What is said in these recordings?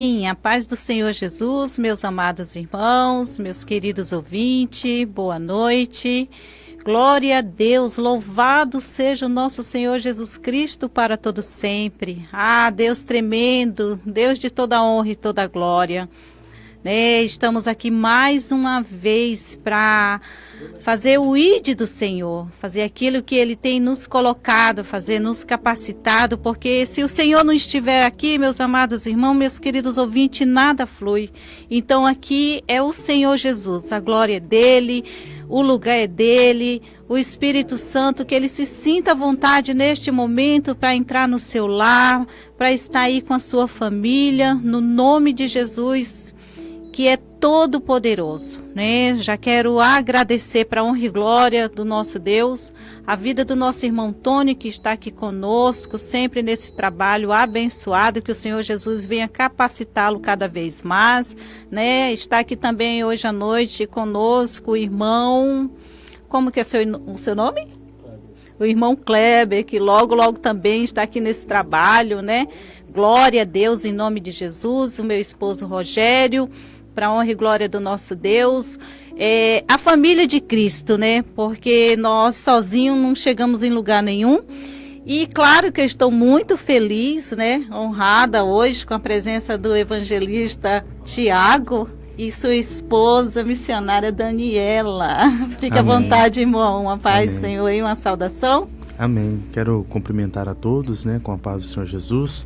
A paz do Senhor Jesus, meus amados irmãos, meus queridos ouvintes, boa noite. Glória a Deus, louvado seja o nosso Senhor Jesus Cristo para todo sempre. Deus tremendo, Deus de toda honra e toda glória. Estamos aqui mais uma vez para fazer o ID do Senhor, fazer aquilo que Ele tem nos colocado, fazer nos capacitado, porque se o Senhor não estiver aqui, meus amados irmãos, meus queridos ouvintes, nada flui. Então aqui é o Senhor Jesus, a glória é dEle, o lugar é dEle, o Espírito Santo, que Ele se sinta à vontade neste momento para entrar no seu lar, para estar aí com a sua família, no nome de Jesus, que é todo poderoso, né? Já quero agradecer para a honra e glória do nosso Deus, a vida do nosso irmão Tony, que está aqui conosco, sempre nesse trabalho abençoado, que o Senhor Jesus venha capacitá-lo cada vez mais, né? Está aqui também hoje à noite conosco o irmão, como que é o seu nome? O irmão Kleber, que logo também está aqui nesse trabalho, né? Glória a Deus em nome de Jesus, o meu esposo Rogério, para a honra e glória do nosso Deus, a família de Cristo, né? Porque nós sozinhos não chegamos em lugar nenhum. E claro que eu estou muito feliz, né? Honrada hoje com a presença do evangelista Tiago e sua esposa missionária Daniela. Fica Amém. À vontade, irmão. Uma paz, Amém. Senhor, e uma saudação. Amém. Quero cumprimentar a todos, né, com a paz do Senhor Jesus.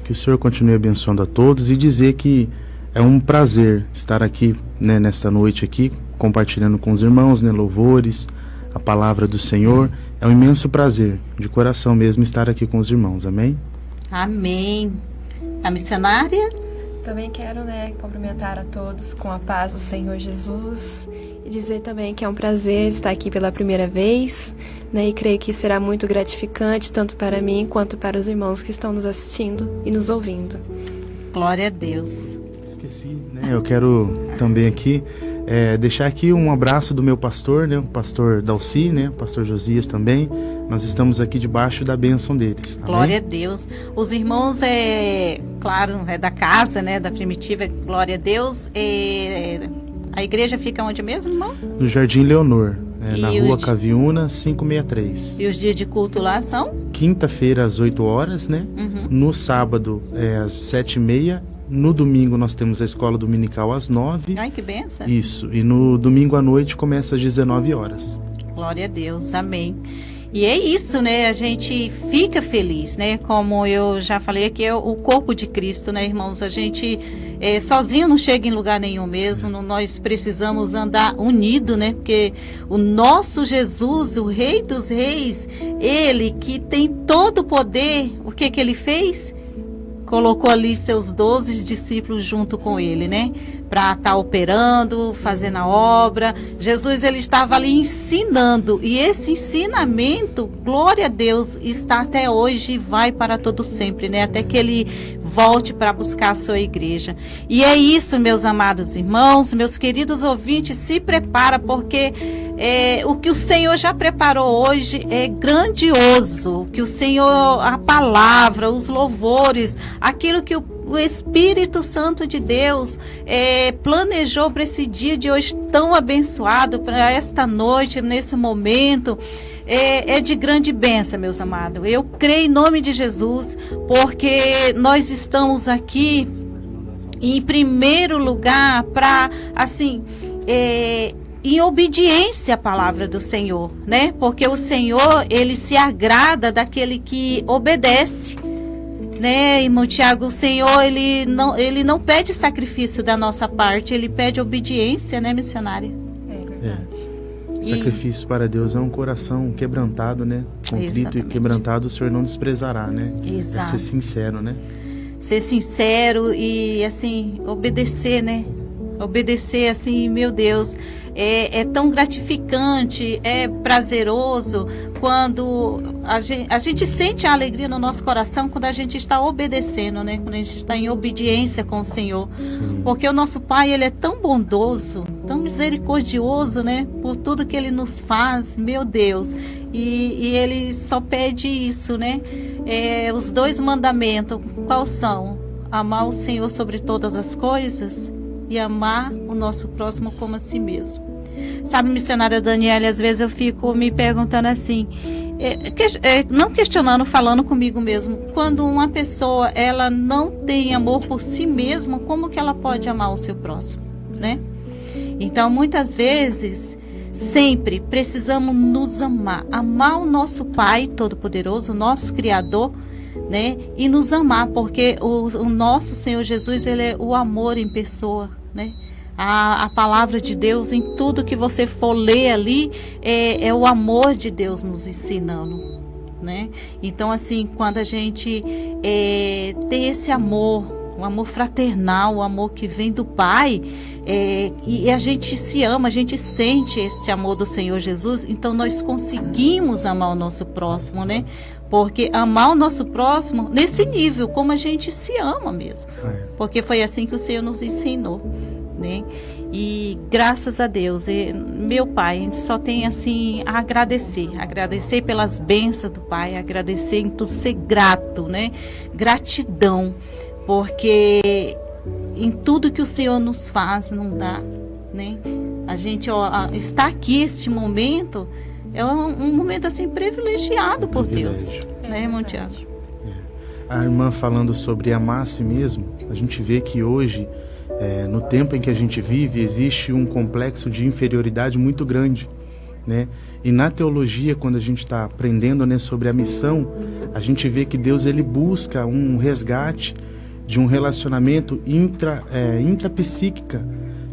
Que o Senhor continue abençoando a todos e dizer que é um prazer estar aqui, né, nesta noite aqui, compartilhando com os irmãos, né, louvores, a palavra do Senhor. É um imenso prazer, de coração mesmo, estar aqui com os irmãos. Amém? Amém. A missionária? Também quero, cumprimentar a todos com a paz do Senhor Jesus e dizer também que é um prazer estar aqui pela primeira vez, e creio que será muito gratificante tanto para mim quanto para os irmãos que estão nos assistindo e nos ouvindo. Glória a Deus. Esqueci, né? Eu quero também aqui deixar aqui um abraço do meu pastor, né? O pastor Dalci, né? O pastor Josias também. Nós estamos aqui debaixo da bênção deles. Amém? Glória a Deus. Os irmãos, claro, é da casa, né? Da Primitiva, glória a Deus. A igreja fica onde mesmo, irmão? No Jardim Leonor, na Rua os Caviúna, 563. E os dias de culto lá são? Quinta-feira às 8 horas, né? Uhum. No sábado às 7h30. No domingo nós temos a escola dominical às 9h. Ai, que benção. Isso. E no domingo à noite começa às 19 horas. Glória a Deus. Amém. E é isso, né? A gente fica feliz, né? Como eu já falei aqui, é o corpo de Cristo, né, irmãos? A gente sozinho não chega em lugar nenhum mesmo. Nós precisamos andar unido, né? Porque o nosso Jesus, o Rei dos Reis, Ele que tem todo o poder, o que Ele fez? Colocou ali seus 12 discípulos junto com ele, né? Para estar operando, fazendo a obra. Jesus, ele estava ali ensinando. E esse ensinamento, glória a Deus, está até hoje e vai para todo sempre, né? Até que ele volte para buscar a sua igreja. E é isso, meus amados irmãos, meus queridos ouvintes, se prepara, porque o que o Senhor já preparou hoje é grandioso. O que o Senhor, a palavra, os louvores, aquilo que o Espírito Santo de Deus planejou para esse dia de hoje tão abençoado, para esta noite, nesse momento, é de grande bênção, meus amados. Eu creio em nome de Jesus, porque nós estamos aqui em primeiro lugar para, assim, em obediência à palavra do Senhor, né? Porque o Senhor, ele se agrada daquele que obedece. Né, irmão Tiago, o Senhor, ele não pede sacrifício da nossa parte, ele pede obediência, né, missionária? É verdade. Sacrifício para Deus é um coração quebrantado, né? Contrito Exatamente. E quebrantado o Senhor não desprezará, né? Exato. É ser sincero, né? Ser sincero e, assim, obedecer, né? Obedecer, assim, meu Deus, é tão gratificante, é prazeroso quando a gente sente a alegria no nosso coração quando a gente está obedecendo, né? Quando a gente está em obediência com o Senhor. Sim. Porque o nosso Pai, ele é tão bondoso, tão misericordioso, né? Por tudo que ele nos faz, meu Deus. E ele só pede isso, né? Os 2 mandamentos, quais são? amar o Senhor sobre todas as coisas e amar o nosso próximo como a si mesmo. Sabe, missionária Daniela, às vezes eu fico me perguntando assim, não questionando, falando comigo mesmo, quando uma pessoa ela não tem amor por si mesma, como que ela pode amar o seu próximo, né? Então, muitas vezes, sempre precisamos nos amar o nosso Pai Todo-Poderoso, o nosso Criador, né? E nos amar, porque o nosso Senhor Jesus, ele é o amor em pessoa, né? A palavra de Deus, em tudo que você for ler ali, é o amor de Deus nos ensinando, né? Então, assim, quando a gente tem esse amor, um amor fraternal, o amor que vem do Pai, e a gente se ama, a gente sente esse amor do Senhor Jesus, então nós conseguimos amar o nosso próximo, né? Porque amar o nosso próximo nesse nível, como a gente se ama mesmo. Porque foi assim que o Senhor nos ensinou, né? E graças a Deus, meu Pai, a gente só tem assim a agradecer pelas bênçãos do Pai, agradecer em tudo, ser grato, né? Gratidão, porque em tudo que o Senhor nos faz, não dá, né? A gente está aqui, este momento, é um momento assim privilegiado por Deus, né, irmão Tiago? A irmã falando sobre amar a si mesmo, a gente vê que hoje, no tempo em que a gente vive, existe um complexo de inferioridade muito grande, né? E na teologia, quando a gente está aprendendo, né, sobre a missão, a gente vê que Deus ele busca um resgate de um relacionamento intrapsíquica,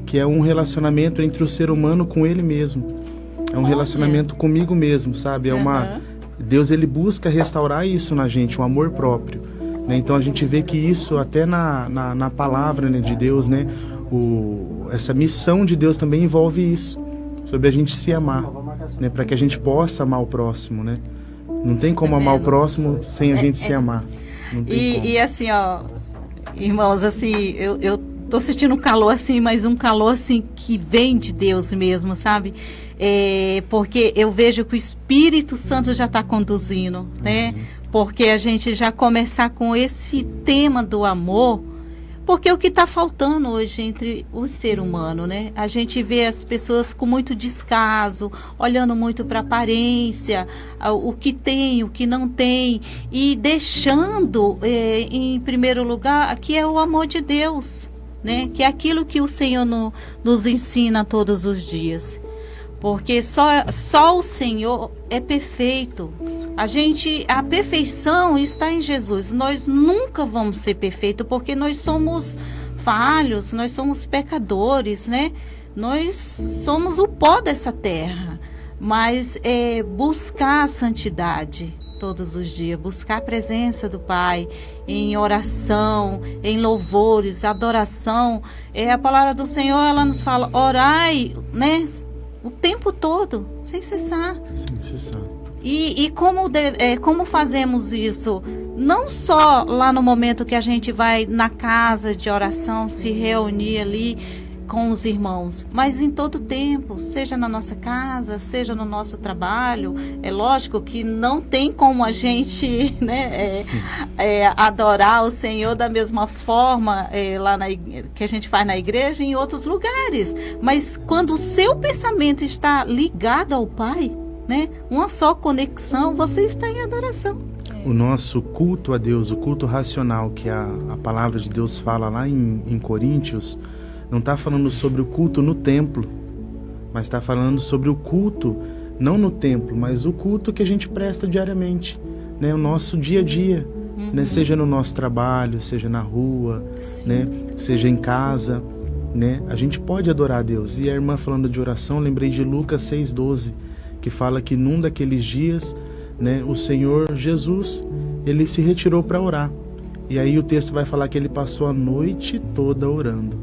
que é um relacionamento entre o ser humano com ele mesmo. É um relacionamento comigo mesmo, sabe? Deus ele busca restaurar isso na gente, um amor próprio, né? Então a gente vê que isso até na palavra, né, de Deus, né? Essa missão de Deus também envolve isso, sobre a gente se amar, né? Para que a gente possa amar o próximo, né? Não tem como amar o próximo sem a gente se amar. Não tem como. E assim, ó, irmãos, assim, eu tô sentindo um calor assim, mas um calor assim que vem de Deus mesmo, sabe? Porque eu vejo que o Espírito Santo já está conduzindo, né? Porque a gente já começar com esse tema do amor, porque é o que está faltando hoje entre o ser humano, né? A gente vê as pessoas com muito descaso, olhando muito para a aparência, o que tem, o que não tem, e deixando em primeiro lugar que é o amor de Deus, né? Que é aquilo que o Senhor nos ensina todos os dias. Porque só o Senhor é perfeito. A perfeição está em Jesus. Nós nunca vamos ser perfeitos, porque nós somos falhos, nós somos pecadores, né? Nós somos o pó dessa terra. Mas buscar a santidade todos os dias, buscar a presença do Pai em oração, em louvores, adoração. A palavra do Senhor, ela nos fala, orai, né? O tempo todo, sem cessar. Sem cessar. E como fazemos isso? Não só lá no momento que a gente vai na casa de oração, se reunir ali com os irmãos, mas em todo tempo, seja na nossa casa, seja no nosso trabalho. É lógico que não tem como a gente, né, adorar o Senhor da mesma forma lá que a gente faz na igreja e em outros lugares. Mas quando o seu pensamento está ligado ao Pai, né, uma só conexão, você está em adoração. O nosso culto a Deus, o culto racional que a palavra de Deus fala lá em Coríntios, não está falando sobre o culto no templo, mas está falando sobre o culto, não no templo, mas o culto que a gente presta diariamente, né? O nosso dia a dia, né? Seja no nosso trabalho, seja na rua, né? Seja em casa, né? A gente pode adorar a Deus. E a irmã falando de oração, lembrei de Lucas 6,12, que fala que num daqueles dias, né, o Senhor Jesus, ele se retirou para orar. E aí o texto vai falar que ele passou a noite toda orando.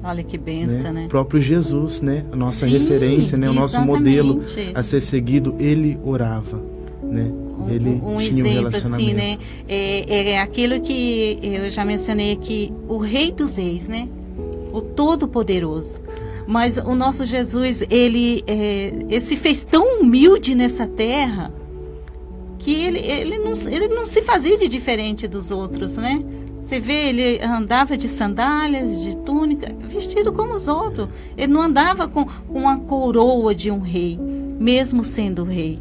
Olha que benção, né? O próprio Jesus, né? A nossa referência, né? O nosso modelo a ser seguido, ele orava, né? Ele tinha um relacionamento. Assim, né? É aquilo que eu já mencionei aqui, o Rei dos Reis, né? O Todo-Poderoso. Mas o nosso Jesus, ele se fez tão humilde nessa terra que ele não se fazia de diferente dos outros, né? Você vê, ele andava de sandálias, de túnica, vestido como os outros. Ele não andava com uma coroa de um rei, mesmo sendo rei,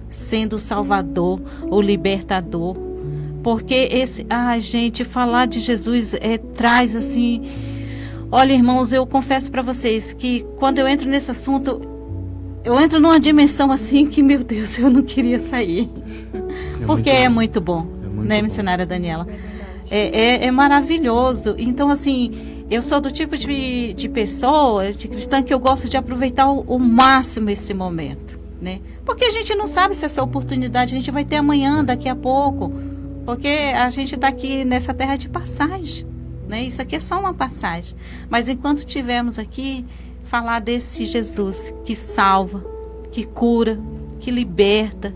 sendo o salvador, o libertador. Porque gente, falar de Jesus traz assim... Olha, irmãos, eu confesso para vocês que quando eu entro nesse assunto, eu entro numa dimensão assim que, meu Deus, eu não queria sair. Porque é muito bom, né, missionária Daniela? É maravilhoso. Então, assim, eu sou do tipo de pessoa, de cristã, que eu gosto de aproveitar o máximo esse momento, né? Porque a gente não sabe se essa oportunidade a gente vai ter amanhã, daqui a pouco. Porque a gente está aqui nessa terra de passagem, né? Isso aqui é só uma passagem. Mas enquanto estivermos aqui, falar desse Jesus que salva, que cura, que liberta,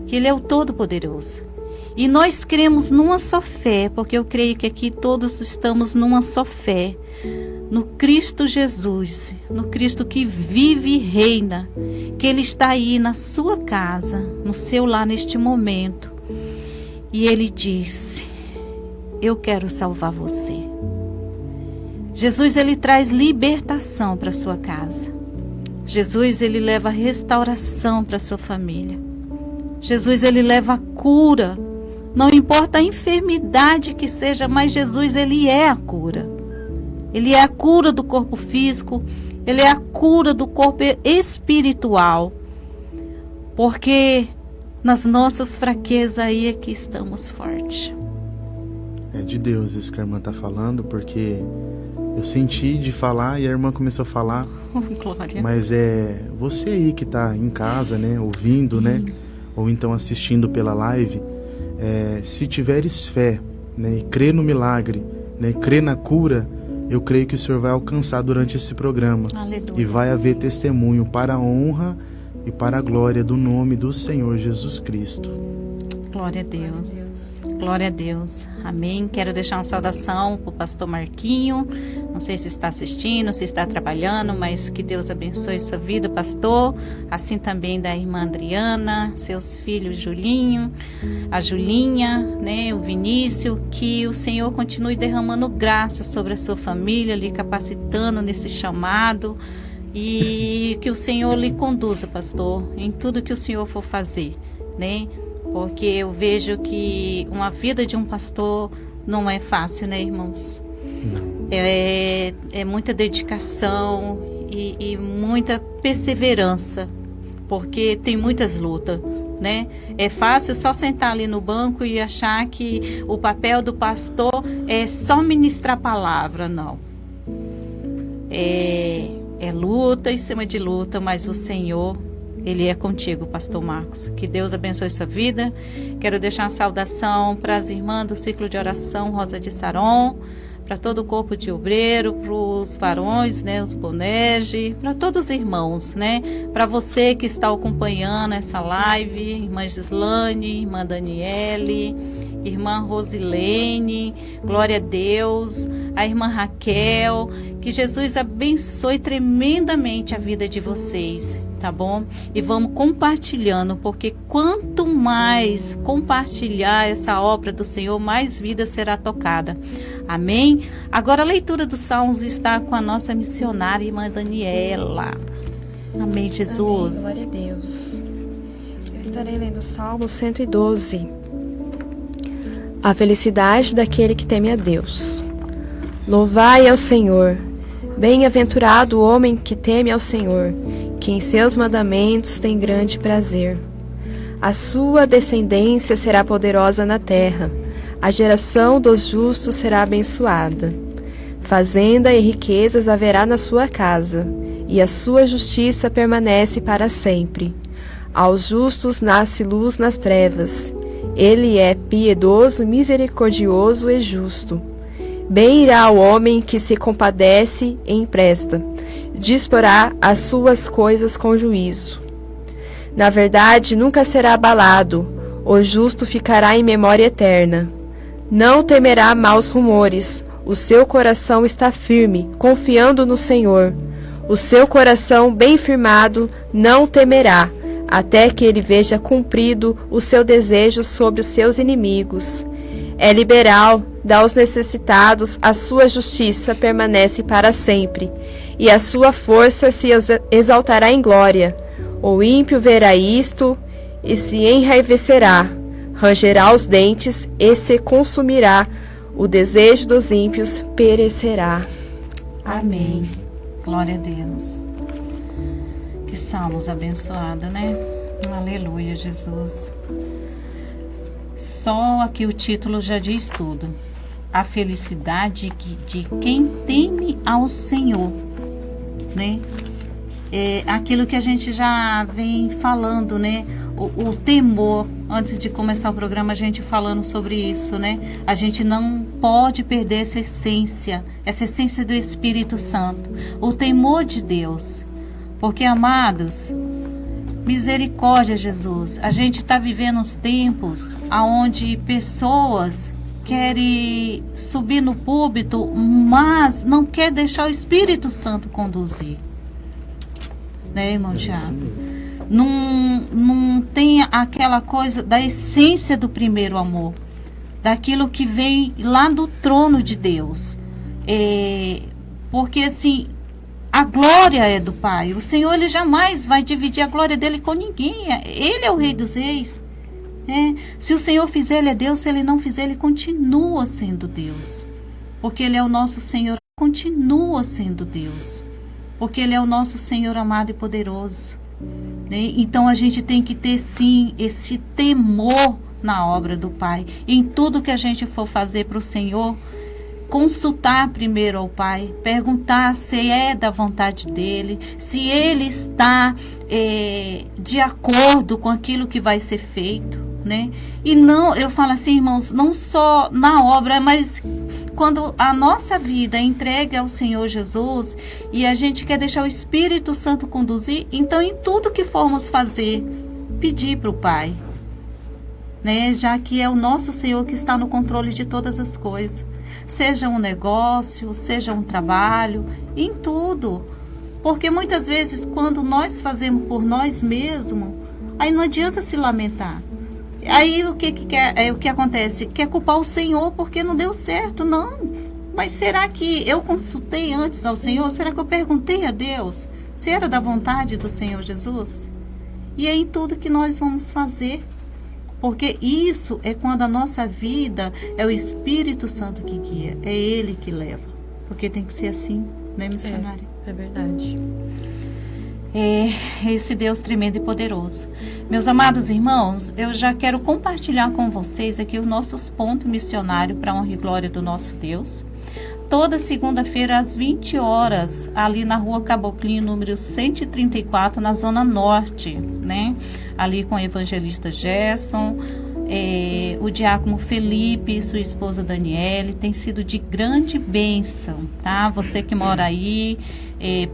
que Ele é o Todo-Poderoso. E nós cremos numa só fé, porque eu creio que aqui todos estamos numa só fé, no Cristo Jesus, no Cristo que vive e reina, que Ele está aí na sua casa, no seu lar neste momento. E Ele disse: eu quero salvar você. Jesus, Ele traz libertação para a sua casa. Jesus, Ele leva restauração para a sua família. Jesus, Ele leva cura. Não importa a enfermidade que seja, mas Jesus, Ele é a cura. Ele é a cura do corpo físico, Ele é a cura do corpo espiritual. Porque nas nossas fraquezas aí é que estamos fortes. É de Deus isso que a irmã está falando, porque eu senti de falar e a irmã começou a falar. Glória. Mas é você aí que está em casa, né, ouvindo, né, ou então assistindo pela live. Se tiveres fé, né, e crer no milagre, né, crer na cura, eu creio que o Senhor vai alcançar durante esse programa. Aleluia. E vai haver testemunho para a honra e para a glória do nome do Senhor Jesus Cristo. Glória a Deus. Glória a Deus. Amém. Quero deixar uma saudação para o pastor Marquinho. Não sei se está assistindo, se está trabalhando, mas que Deus abençoe sua vida, pastor. Assim também da irmã Adriana, seus filhos Julinho, a Julinha, né, o Vinícius. Que o Senhor continue derramando graça sobre a sua família, lhe capacitando nesse chamado. E que o Senhor lhe conduza, pastor, em tudo que o Senhor for fazer, né? Porque eu vejo que uma vida de um pastor não é fácil, né, irmãos? É muita dedicação e muita perseverança, porque tem muitas lutas, né? É fácil só sentar ali no banco e achar que o papel do pastor é só ministrar a palavra, não. É luta em cima de luta, mas o Senhor, Ele é contigo, pastor Marcos. Que Deus abençoe sua vida. Quero deixar uma saudação para as irmãs do Ciclo de Oração Rosa de Saron, para todo o corpo de obreiro, para os varões, né, os Bonege, para todos os irmãos, né? Para você que está acompanhando essa live, irmã Gislane, irmã Daniele, irmã Rosilene, glória a Deus, a irmã Raquel, que Jesus abençoe tremendamente a vida de vocês, tá bom? E vamos compartilhando, porque quanto mais compartilhar essa obra do Senhor, mais vida será tocada. Amém? Agora a leitura dos Salmos está com a nossa missionária, irmã Daniela. Amém, Jesus. Amém, glória a Deus. Eu estarei lendo o Salmo 112. A felicidade daquele que teme a Deus. Louvai ao Senhor. Bem-aventurado o homem que teme ao Senhor, que em seus mandamentos tem grande prazer. A sua descendência será poderosa na terra, a geração dos justos será abençoada. Fazenda e riquezas haverá na sua casa, e a sua justiça permanece para sempre. Aos justos nasce luz nas trevas. Ele é piedoso, misericordioso e justo. Bem irá o homem que se compadece e empresta, disporá as suas coisas com juízo. Na verdade, nunca será abalado, o justo ficará em memória eterna. Não temerá maus rumores, o seu coração está firme, confiando no Senhor. O seu coração bem firmado não temerá, até que ele veja cumprido o seu desejo sobre os seus inimigos. É liberal, dá aos necessitados, a sua justiça permanece para sempre, e a sua força se exaltará em glória. O ímpio verá isto e se enraivecerá, rangerá os dentes e se consumirá. O desejo dos ímpios perecerá. Amém. Glória a Deus. Que salmos abençoados, né? Aleluia, Jesus. Só aqui o título já diz tudo. A felicidade de quem teme ao Senhor, né? É aquilo que a gente já vem falando, né? O temor, antes de começar o programa, a gente falando sobre isso, né? A gente não pode perder essa essência do Espírito Santo, o temor de Deus. Porque, amados, misericórdia, Jesus, a gente está vivendo uns tempos onde pessoas querem subir no púlpito, mas não quer deixar o Espírito Santo conduzir. Né, irmão Tiago? Não tem aquela coisa da essência do primeiro amor, daquilo que vem lá do trono de Deus. Porque assim, a glória é do Pai. O Senhor, Ele jamais vai dividir a glória dele com ninguém. Ele é o Rei dos Reis. Se o Senhor fizer, Ele é Deus. Se Ele não fizer, Ele continua sendo Deus. Porque Ele é o nosso Senhor, continua sendo Deus. Porque Ele é o nosso Senhor amado e poderoso. Então a gente tem que ter sim esse temor na obra do Pai. Em tudo que a gente for fazer para o Senhor, consultar primeiro ao Pai, perguntar se é da vontade dEle, se Ele está de acordo com aquilo que vai ser feito, né? E não, eu falo assim, irmãos, não só na obra, mas quando a nossa vida é entregue ao Senhor Jesus e a gente quer deixar o Espírito Santo conduzir, então em tudo que formos fazer, pedir para o Pai, né? Já que é o nosso Senhor que está no controle de todas as coisas, seja um negócio, seja um trabalho, em tudo. Porque muitas vezes quando nós fazemos por nós mesmos, aí não adianta se lamentar. Aí o que acontece? Quer culpar o Senhor porque não deu certo? Não. Mas será que eu consultei antes ao Senhor? Será que eu perguntei a Deus se era da vontade do Senhor Jesus? E é em tudo que nós vamos fazer. Porque isso é quando a nossa vida é o Espírito Santo que guia. É Ele que leva. Porque tem que ser assim, né, missionária? É verdade. Esse Deus tremendo e poderoso. Meus amados irmãos, eu já quero compartilhar com vocês aqui os nossos pontos missionários para a honra e glória do nosso Deus. Toda segunda-feira às 20 horas, ali na rua Caboclinho, número 134, na Zona Norte, né? Ali com o evangelista Gerson, o diácono Felipe e sua esposa Daniele, tem sido de grande bênção, tá? Você que mora aí,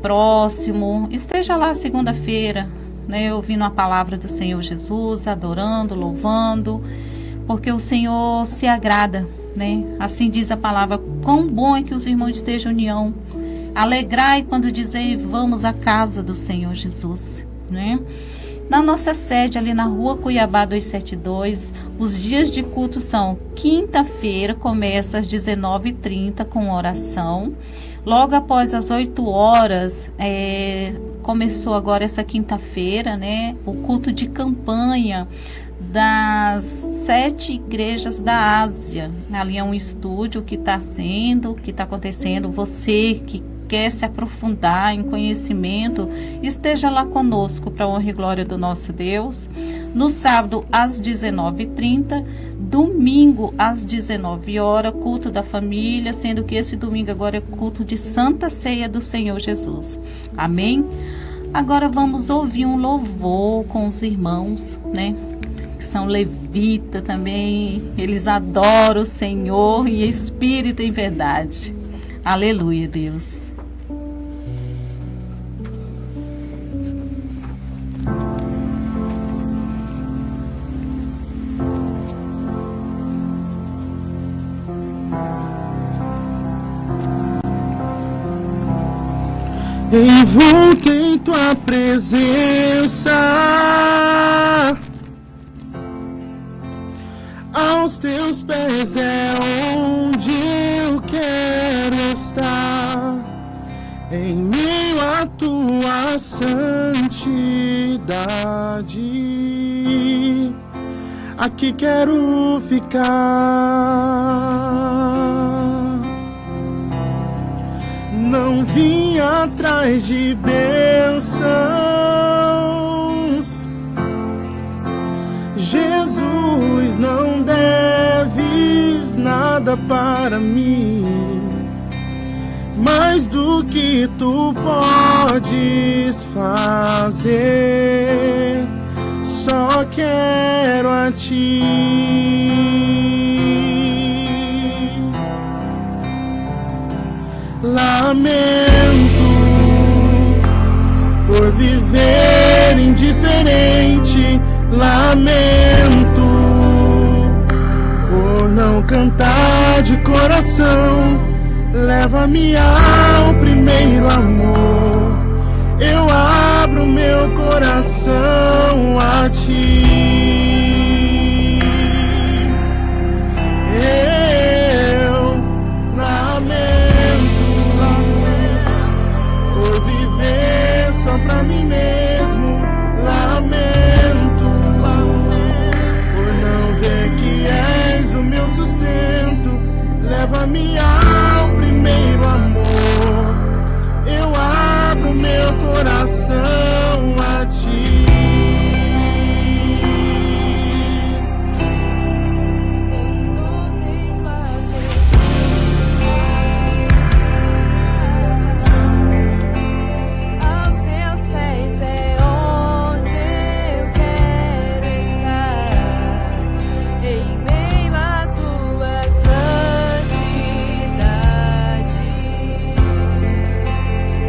próximo, esteja lá segunda-feira, né? Ouvindo a palavra do Senhor Jesus, adorando, louvando, porque o Senhor se agrada, né? Assim diz a palavra, quão bom é que os irmãos estejam em união. Alegrai quando dizei, vamos à casa do Senhor Jesus, né? Na nossa sede, ali na rua Cuiabá 272, os dias de culto são quinta-feira, começa às 19h30 com oração. Logo após as 8 horas, começou agora essa quinta-feira, né? O culto de campanha das 7 igrejas da Ásia. Ali é um estúdio que está acontecendo. Você que quer se aprofundar em conhecimento, esteja lá conosco para a honra e glória do nosso Deus. No sábado às 19h30, domingo às 19 horas, culto da família, sendo que esse domingo agora é culto de Santa Ceia do Senhor Jesus. Amém? Agora vamos ouvir um louvor com os irmãos, né? Que são levitas também, eles adoram o Senhor em espírito e em verdade. Aleluia, Deus. Envolto em tua presença, aos teus pés é onde em meio à tua santidade. Aqui quero ficar. Não vim atrás de bênçãos, Jesus, não deves nada para mim, mais do que tu podes fazer. Só quero a ti. Lamento por viver indiferente, lamento por não cantar de coração. Leva-me ao primeiro amor, eu abro meu coração a ti. Eu lamento por viver só pra mim mesmo, lamento por não ver que és o meu sustento. Leva-me ao primeiro amor, eu abro meu coração a ti. Aos teus pés é onde eu quero estar, em meio à tua santidade.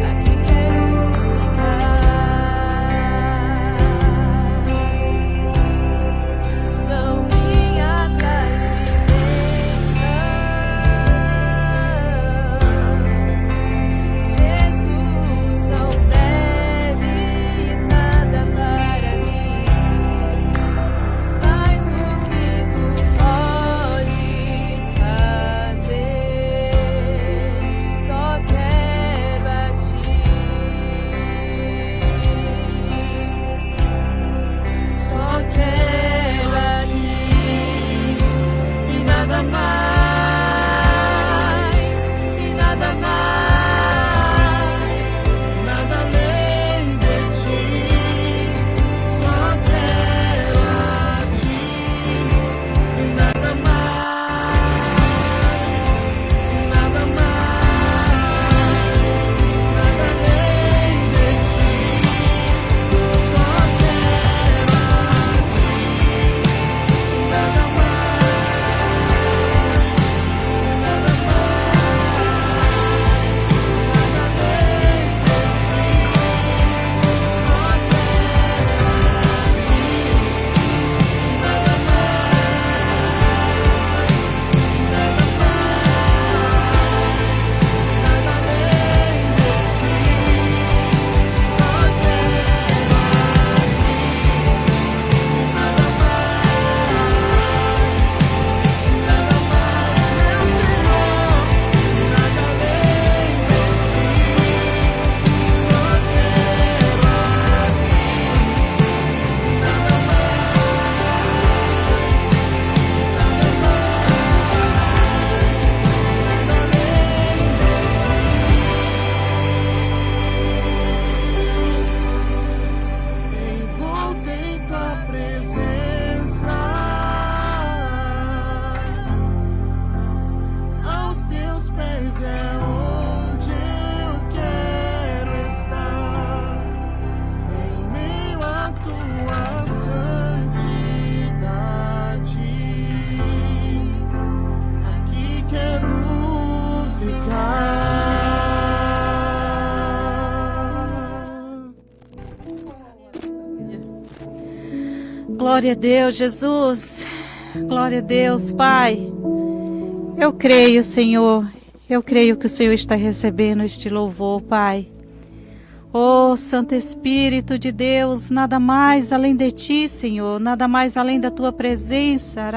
Aqui quero ficar. Não vim atrás de bênçãos, Jesus, não deves nada para mim, mais do que tu podes fazer. Só quero a ti. Só quero a ti e nada mais, e nada mais, Nada além de ti, só quero a ti e nada mais, nada mais, nada além de ti, só quero a ti e nada voltei tua presença, aos teus pés é onde eu quero estar, em meio à tua santidade. Aqui quero ficar. Glória a Deus, Jesus. Glória a Deus, Pai. Eu creio, Senhor. Eu creio que o Senhor está recebendo este louvor, Pai. Oh, Santo Espírito de Deus, nada mais além de Ti, Senhor. Nada mais além da Tua presença.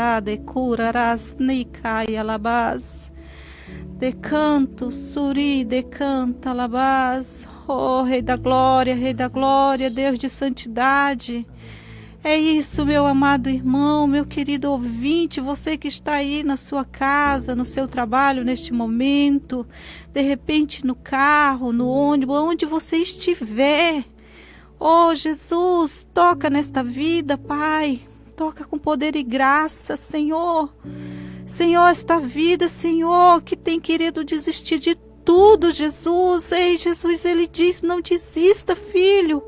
Decanto, suri, decanta, labás. Oh, Rei da Glória, Deus de santidade. É isso, meu amado irmão, meu querido ouvinte, você que está aí na sua casa, no seu trabalho neste momento, de repente no carro, no ônibus, onde você estiver. Oh, Jesus, toca nesta vida, Pai. Toca com poder e graça, Senhor. Senhor, esta vida, Senhor, que tem querido desistir de tudo, Jesus. Ei, Jesus, Ele diz, não desista, filho.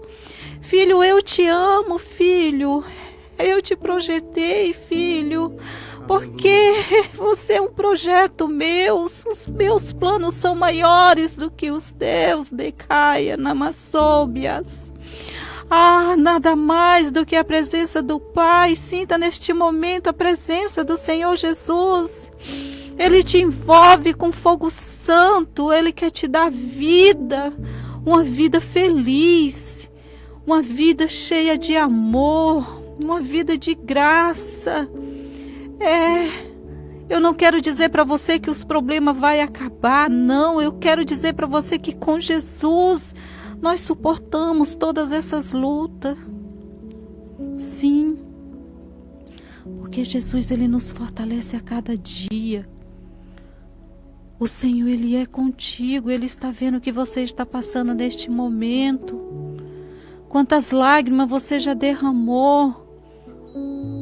Filho, eu te amo, filho. Eu te projetei, filho. Porque você é um projeto meu. Os meus planos são maiores do que os teus. Decaia, namassóbias. Ah, nada mais do que a presença do Pai. Sinta neste momento a presença do Senhor Jesus. Ele te envolve com fogo santo. Ele quer te dar vida, uma vida feliz, uma vida cheia de amor, uma vida de graça. Eu não quero dizer para você que os problemas vão acabar, não. Eu quero dizer para você que com Jesus nós suportamos todas essas lutas. Sim, porque Jesus, Ele nos fortalece a cada dia. O Senhor, Ele é contigo, Ele está vendo o que você está passando neste momento. Quantas lágrimas você já derramou.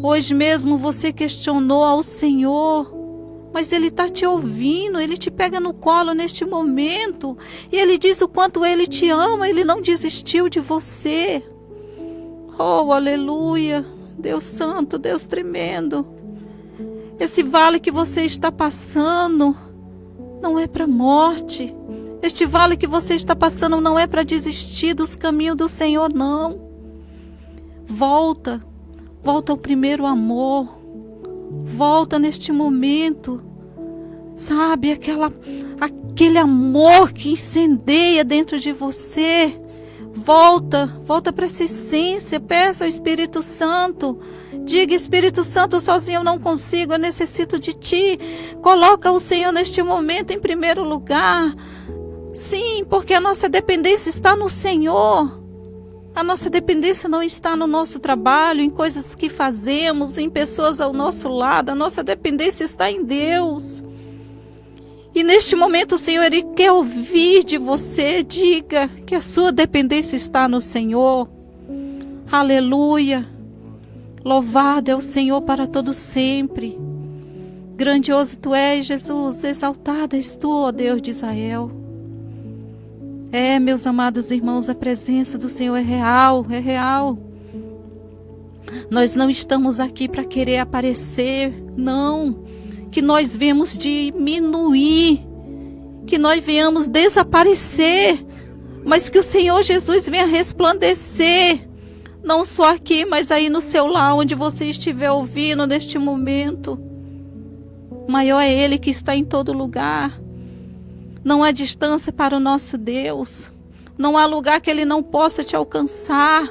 Hoje mesmo você questionou ao Senhor, mas Ele está te ouvindo, Ele te pega no colo neste momento. E Ele diz o quanto Ele te ama, Ele não desistiu de você. Oh, aleluia, Deus santo, Deus tremendo. Esse vale que você está passando não é para morte. Este vale que você está passando não é para desistir dos caminhos do Senhor, não. Volta ao primeiro amor. Volta neste momento. Sabe, aquele amor que incendeia dentro de você. Volta para essa essência. Peça ao Espírito Santo. Diga, Espírito Santo, sozinho eu não consigo, eu necessito de Ti. Coloca o Senhor neste momento em primeiro lugar. Sim, porque a nossa dependência está no Senhor. A nossa dependência não está no nosso trabalho, em coisas que fazemos, em pessoas ao nosso lado. A nossa dependência está em Deus. E neste momento o Senhor, Ele quer ouvir de você. Diga que a sua dependência está no Senhor. Aleluia. Louvado é o Senhor para todo sempre. Grandioso Tu és, Jesus. Exaltado és Tu, ó Deus de Israel. Meus amados irmãos, a presença do Senhor é real, é real. Nós não estamos aqui para querer aparecer, não. Que nós venhamos diminuir, que nós venhamos desaparecer, mas que o Senhor Jesus venha resplandecer, não só aqui, mas aí no seu lar, onde você estiver ouvindo neste momento. Maior é Ele que está em todo lugar. Não há distância para o nosso Deus. Não há lugar que Ele não possa te alcançar.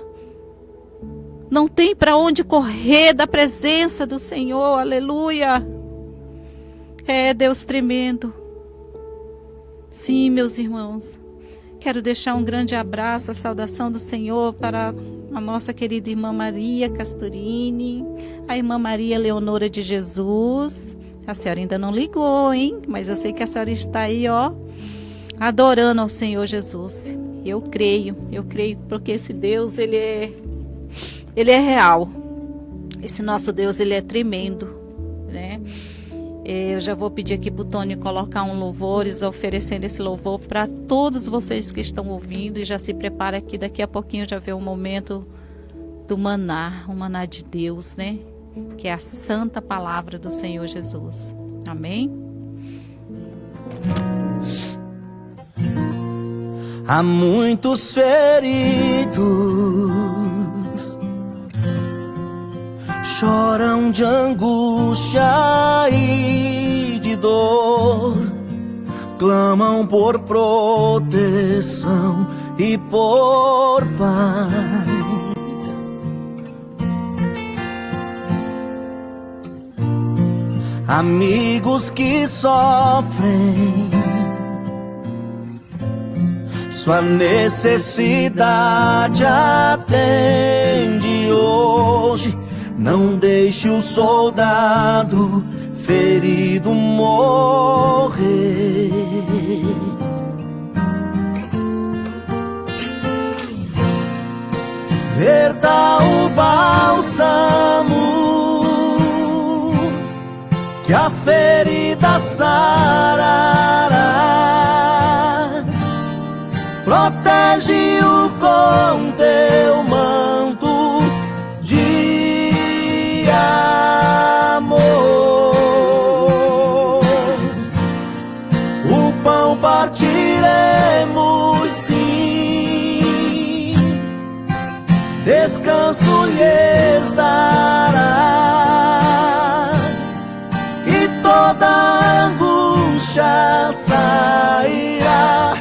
Não tem para onde correr da presença do Senhor. Aleluia. Deus tremendo. Sim, meus irmãos. Quero deixar um grande abraço, a saudação do Senhor para a nossa querida irmã Maria Castorini, a irmã Maria Leonora de Jesus. A senhora ainda não ligou, hein? Mas eu sei que a senhora está aí, ó, adorando ao Senhor Jesus. Eu creio, porque esse Deus, Ele é real. Esse nosso Deus, Ele é tremendo, né? Eu já vou pedir aqui para o Tony colocar um louvores, oferecendo esse louvor para todos vocês que estão ouvindo. E já se prepara aqui, daqui a pouquinho já vê o momento do maná, o maná de Deus, né? Que é a santa palavra do Senhor Jesus. Amém? Há muitos feridos, choram de angústia e de dor, clamam por proteção e por paz. amigos que sofrem, sua necessidade atende hoje. Não deixe o soldado ferido morrer. Verta o bálsamo que a ferida sarará. Protege-o com teu manto de amor. O pão partiremos, sim, descanso lhes dará, e toda angústia sairá.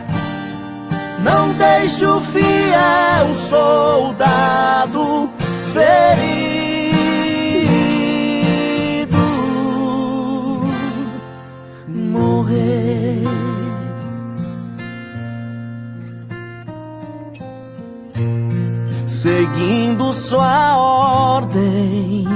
Não deixe o fiel soldado ferido morrer. Seguindo sua ordem,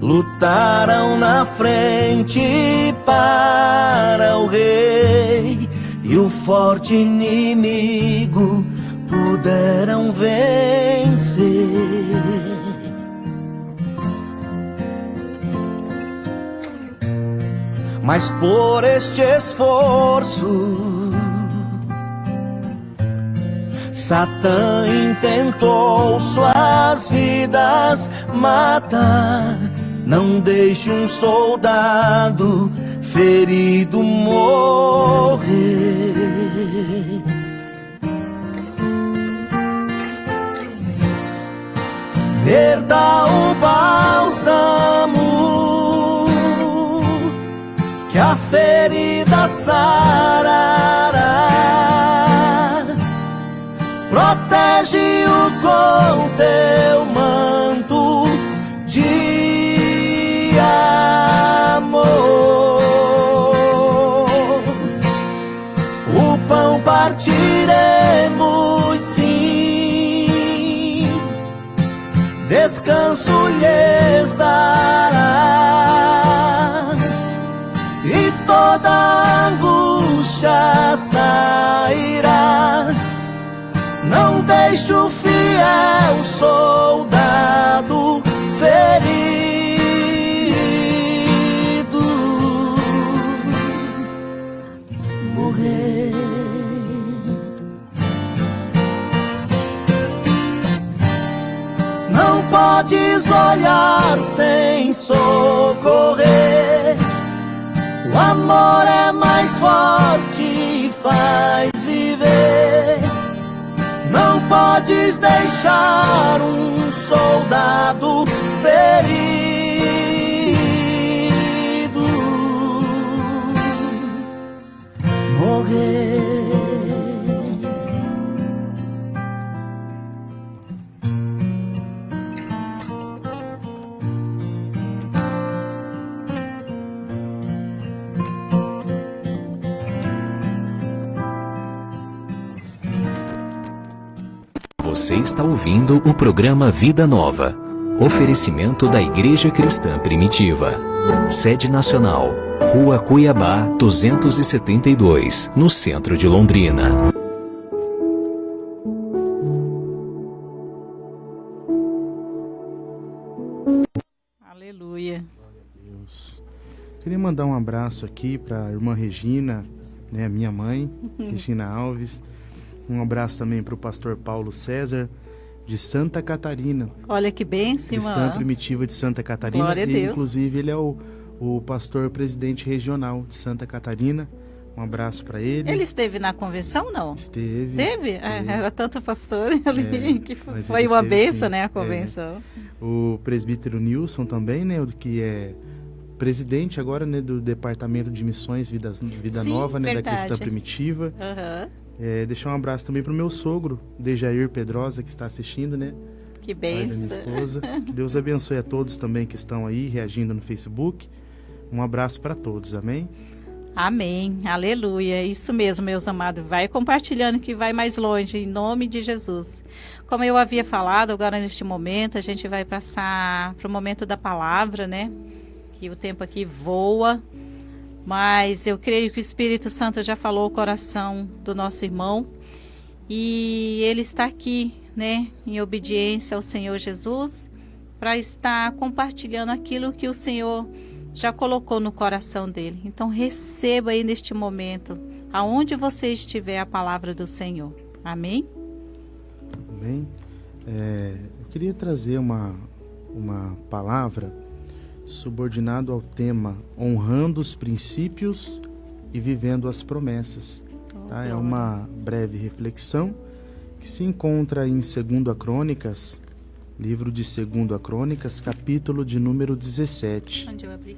lutaram na frente para o rei, e o forte inimigo puderam vencer. Mas por este esforço, Satã intentou suas vidas matar. Não deixe um soldado ferido morrer. Verta o bálsamo que a ferida sarará. Protege-o com teu manto de amor. O pão partiremos, sim, descanso lhes dará, e toda angústia sairá. Não deixe o fiel soldado ferido morrer. Não podes olhar sem socorrer. O amor é mais forte e faz viver. Não podes deixar um soldado ferido morrer. Você está ouvindo o programa Vida Nova. Oferecimento da Igreja Cristã Primitiva. Sede Nacional, Rua Cuiabá, 272, no centro de Londrina. Aleluia. Deus. Queria mandar um abraço aqui para a irmã Regina, né, minha mãe, Regina Alves. Um abraço também para o pastor Paulo César, de Santa Catarina. Olha que bênção, irmã. Cristã Primitiva de Santa Catarina. Glória a Deus. Inclusive, ele é o pastor presidente regional de Santa Catarina. Um abraço para ele. Ele esteve na convenção, não? Esteve. Teve? Era tanto pastor ali que mas foi ele uma esteve, benção, sim. né, a convenção. O presbítero Nilson também, né, que é presidente agora, né, do Departamento de Missões Vida Sim, Nova, né, da verdade. Cristã Primitiva. Aham. Deixar um abraço também pro meu sogro, Dejair Pedrosa, que está assistindo, né? Que pai da minha bênção. esposa. Que Deus abençoe a todos também que estão aí reagindo no Facebook. Um abraço para todos, amém? Amém, aleluia, isso mesmo, meus amados, vai compartilhando que vai mais longe, em nome de Jesus. Como eu havia falado, agora neste momento, a gente vai passar para o momento da palavra, né, que o tempo aqui voa, mas eu creio que o Espírito Santo já falou o coração do nosso irmão, e ele está aqui, né, em obediência ao Senhor Jesus, para estar compartilhando aquilo que o Senhor já colocou no coração dele. Então receba aí neste momento, aonde você estiver, a palavra do Senhor. Amém? Amém. Eu queria trazer uma palavra subordinado ao tema honrando os princípios e vivendo as promessas. Tá? É uma breve reflexão que se encontra em 2 Crônicas, livro de 2 Crônicas, capítulo de número 17. Onde eu abri?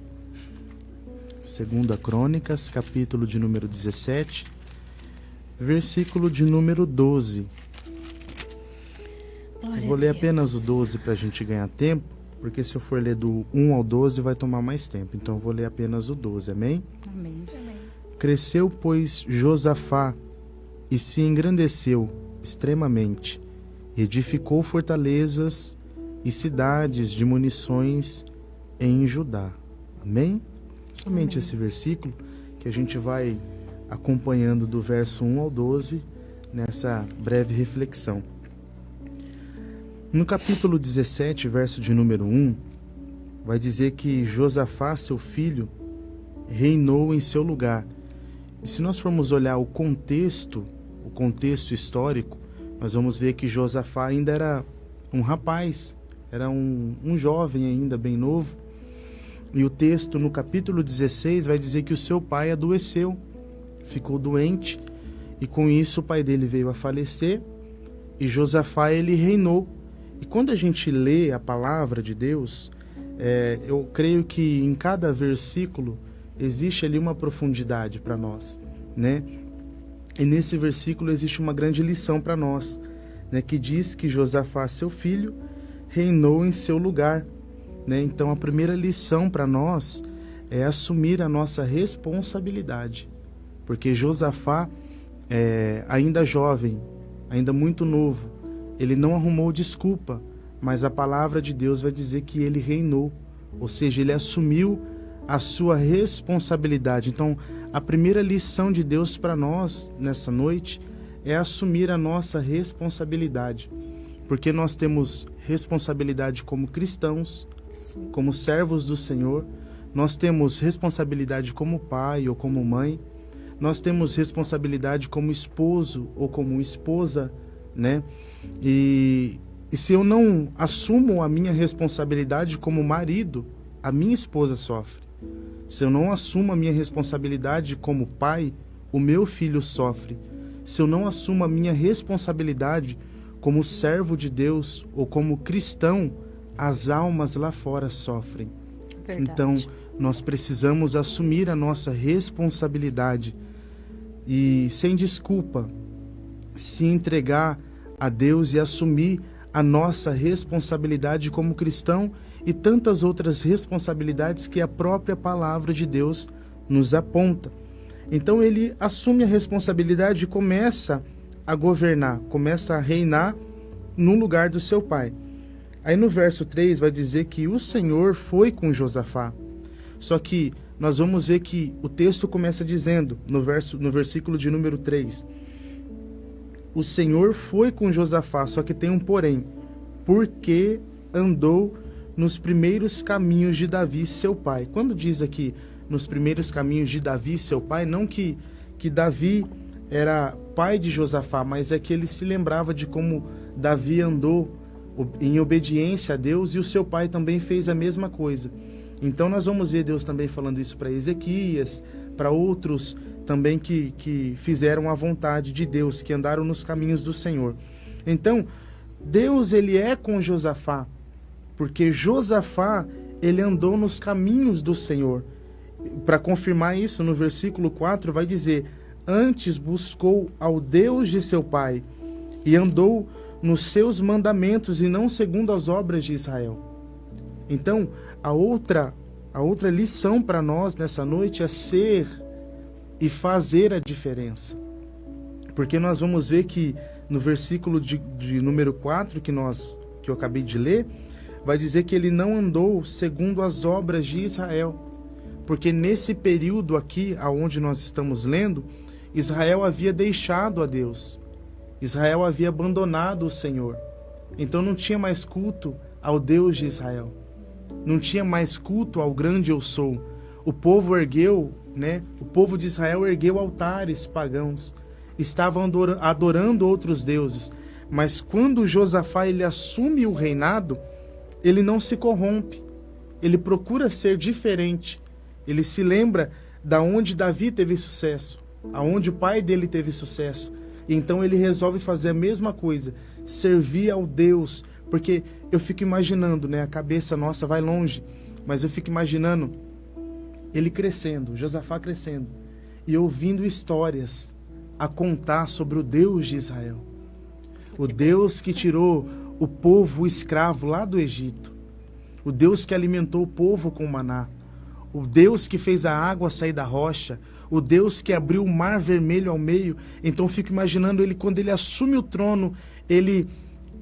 2 Crônicas, capítulo de número 17, versículo de número 12. Glória Vou ler a Deus. apenas o 12 para a gente ganhar tempo, porque se eu for ler do 1 ao 12 vai tomar mais tempo. Então eu vou ler apenas o 12, amém? Amém. Cresceu, pois, Josafá e se engrandeceu extremamente, edificou fortalezas e cidades de munições em Judá. Amém? Somente esse versículo que a gente vai acompanhando do verso 1 ao 12 nessa breve reflexão. No capítulo 17, verso de número 1, vai dizer que Josafá, seu filho, reinou em seu lugar. E se nós formos olhar o contexto histórico, nós vamos ver que Josafá ainda era um rapaz, era um jovem ainda, bem novo. E o texto no capítulo 16 vai dizer que o seu pai adoeceu, ficou doente, e com isso o pai dele veio a falecer, e Josafá ele reinou. E quando a gente lê a palavra de Deus, eu creio que em cada versículo existe ali uma profundidade para nós, né? E nesse versículo existe uma grande lição para nós, né? Que diz que Josafá, seu filho, reinou em seu lugar, né? Então a primeira lição para nós é assumir a nossa responsabilidade, porque Josafá, ainda jovem, ainda muito novo, ele não arrumou desculpa, mas a palavra de Deus vai dizer que ele reinou, ou seja, ele assumiu a sua responsabilidade. Então, a primeira lição de Deus para nós nessa noite é assumir a nossa responsabilidade, porque nós temos responsabilidade como cristãos, Sim. como servos do Senhor, nós temos responsabilidade como pai ou como mãe, nós temos responsabilidade como esposo ou como esposa, né? E se eu não assumo a minha responsabilidade como marido, a minha esposa sofre. Se eu não assumo a minha responsabilidade como pai, o meu filho sofre. Se eu não assumo a minha responsabilidade como servo de Deus ou como cristão, as almas lá fora sofrem. Verdade. Então, nós precisamos assumir a nossa responsabilidade e, sem desculpa, se entregar a Deus e assumir a nossa responsabilidade como cristão e tantas outras responsabilidades que a própria palavra de Deus nos aponta. Então ele assume a responsabilidade e começa a governar, começa a reinar no lugar do seu pai. Aí no verso 3 vai dizer que o Senhor foi com Josafá. Só que nós vamos ver que o texto começa dizendo, no versículo de número 3, o Senhor foi com Josafá, só que tem um porém, porque andou nos primeiros caminhos de Davi, seu pai. Quando diz aqui, nos primeiros caminhos de Davi, seu pai, não que Davi era pai de Josafá, mas é que ele se lembrava de como Davi andou em obediência a Deus e o seu pai também fez a mesma coisa. Então nós vamos ver Deus também falando isso para Ezequias, para outros também que fizeram a vontade de Deus, que andaram nos caminhos do Senhor. Então, Deus ele é com Josafá, porque Josafá ele andou nos caminhos do Senhor. Para confirmar isso, no versículo 4 vai dizer, antes buscou ao Deus de seu pai e andou nos seus mandamentos e não segundo as obras de Israel. Então, a outra lição para nós nessa noite é ser e fazer a diferença. Porque nós vamos ver que no versículo de número 4 que eu acabei de ler, vai dizer que ele não andou segundo as obras de Israel. Porque nesse período aqui, aonde nós estamos lendo, Israel havia deixado a Deus. Israel havia abandonado o Senhor. Então não tinha mais culto ao Deus de Israel. Não tinha mais culto ao grande eu sou. O povo o povo de Israel ergueu altares pagãos. Estavam adorando outros deuses. Mas quando Josafá ele assume o reinado, ele não se corrompe. Ele procura ser diferente. Ele se lembra da onde Davi teve sucesso, aonde o pai dele teve sucesso. E então ele resolve fazer a mesma coisa, servir ao Deus. Porque eu fico imaginando, a cabeça nossa vai longe, mas eu fico imaginando ele crescendo, Josafá crescendo, e ouvindo histórias a contar sobre o Deus de Israel. O Deus que tirou o povo escravo lá do Egito. O Deus que alimentou o povo com maná. O Deus que fez a água sair da rocha. O Deus que abriu o mar vermelho ao meio. Então eu fico imaginando ele, quando ele assume o trono, ele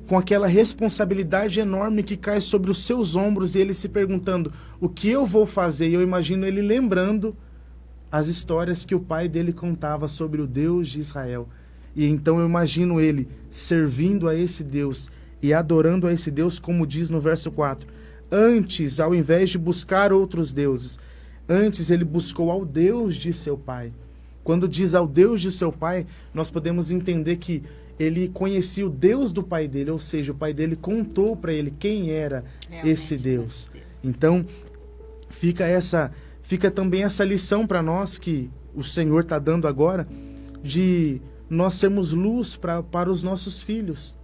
com aquela responsabilidade enorme que cai sobre os seus ombros, e ele se perguntando, o que eu vou fazer? E eu imagino ele lembrando as histórias que o pai dele contava sobre o Deus de Israel. E então eu imagino ele servindo a esse Deus e adorando a esse Deus, como diz no verso 4. Antes, ao invés de buscar outros deuses, antes ele buscou ao Deus de seu pai. Quando diz ao Deus de seu pai, nós podemos entender que ele conhecia o Deus do pai dele, ou seja, o pai dele contou para ele quem era esse Deus. Então, fica também essa lição para nós que o Senhor está dando agora, de nós sermos luz para os nossos filhos,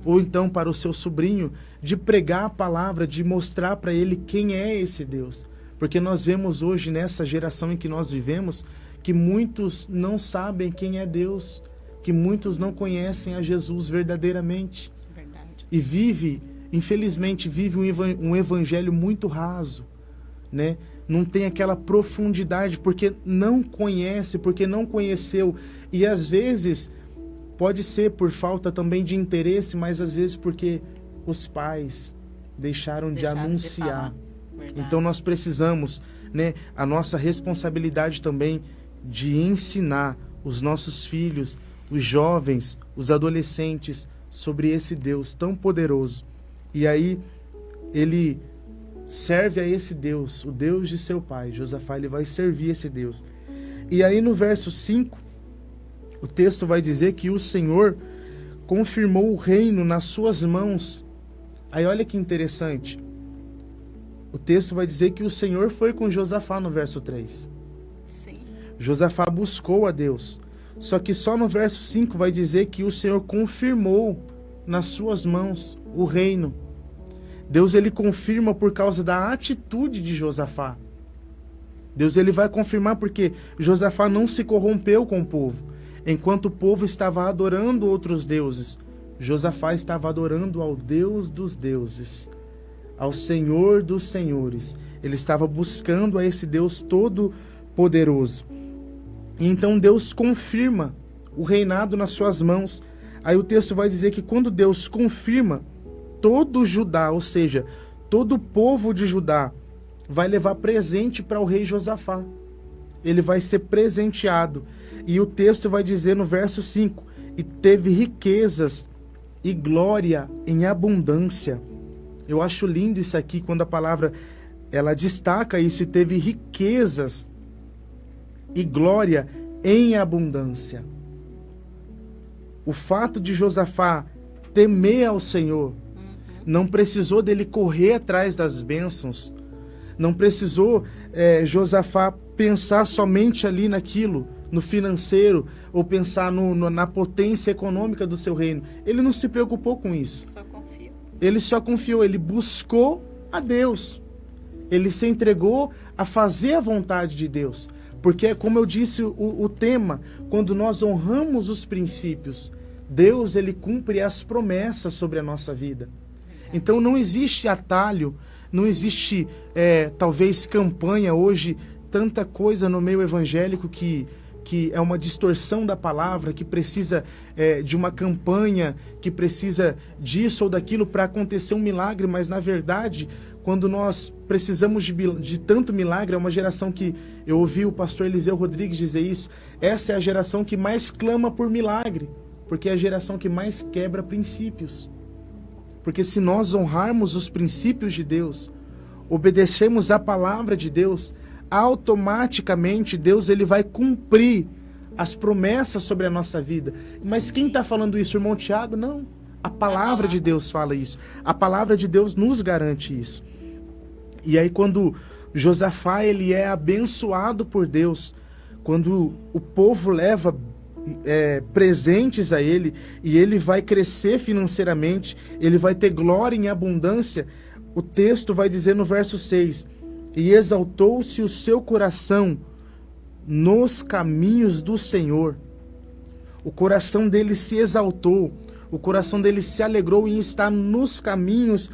ou então para o seu sobrinho, de pregar a palavra, de mostrar para ele quem é esse Deus. Porque nós vemos hoje, nessa geração em que nós vivemos, que muitos não sabem quem é Deus, que muitos não conhecem a Jesus verdadeiramente. Verdade. E infelizmente vive um evangelho muito raso, Não tem aquela profundidade, porque não conhece, porque não conheceu. E às vezes pode ser por falta também de interesse, mas às vezes porque os pais deixaram de anunciar. Então nós precisamos, a nossa responsabilidade também de ensinar os nossos filhos, os jovens, os adolescentes, sobre esse Deus tão poderoso. E aí ele serve a esse Deus, o Deus de seu pai. Josafá, ele vai servir esse Deus. E aí no verso 5, o texto vai dizer que o Senhor confirmou o reino nas suas mãos. Aí olha que interessante. O texto vai dizer que o Senhor foi com Josafá no verso 3. Sim. Josafá buscou a Deus. Só que só no verso 5 vai dizer que o Senhor confirmou nas suas mãos o reino. Deus ele confirma por causa da atitude de Josafá. Deus ele vai confirmar porque Josafá não se corrompeu com o povo. Enquanto o povo estava adorando outros deuses, Josafá estava adorando ao Deus dos deuses, ao Senhor dos senhores. Ele estava buscando a esse Deus todo-poderoso. E então Deus confirma o reinado nas suas mãos. Aí o texto vai dizer que quando Deus confirma, todo Judá, ou seja, todo o povo de Judá, vai levar presente para o rei Josafá. Ele vai ser presenteado. E o texto vai dizer no verso 5, e teve riquezas e glória em abundância. Eu acho lindo isso aqui, quando a palavra ela destaca isso, e teve riquezas e glória em abundância. O fato de Josafá temer ao Senhor, não precisou dele correr atrás das bênçãos, não precisou Josafá pensar somente ali naquilo, no financeiro, ou pensar na potência econômica do seu reino. Ele não se preocupou com isso. Ele só confiou, ele buscou a Deus. Ele se entregou a fazer a vontade de Deus. Porque, como eu disse, o tema, quando nós honramos os princípios, Deus, ele cumpre as promessas sobre a nossa vida. Então não existe atalho, não existe talvez campanha hoje, tanta coisa no meio evangélico que é uma distorção da palavra, que precisa de uma campanha, que precisa disso ou daquilo para acontecer um milagre, mas na verdade, quando nós precisamos de tanto milagre, é uma geração que, eu ouvi o pastor Eliseu Rodrigues dizer isso, essa é a geração que mais clama por milagre, porque é a geração que mais quebra princípios. Porque se nós honrarmos os princípios de Deus, obedecermos a palavra de Deus, automaticamente Deus ele vai cumprir as promessas sobre a nossa vida. Mas quem está falando isso, irmão Tiago? Não. A palavra de Deus fala isso. A palavra de Deus nos garante isso. E aí quando Josafá ele é abençoado por Deus, quando o povo leva presentes a ele, e ele vai crescer financeiramente, ele vai ter glória em abundância, o texto vai dizer no verso 6, e exaltou-se o seu coração nos caminhos do Senhor. O coração dele se exaltou, o coração dele se alegrou em estar nos caminhos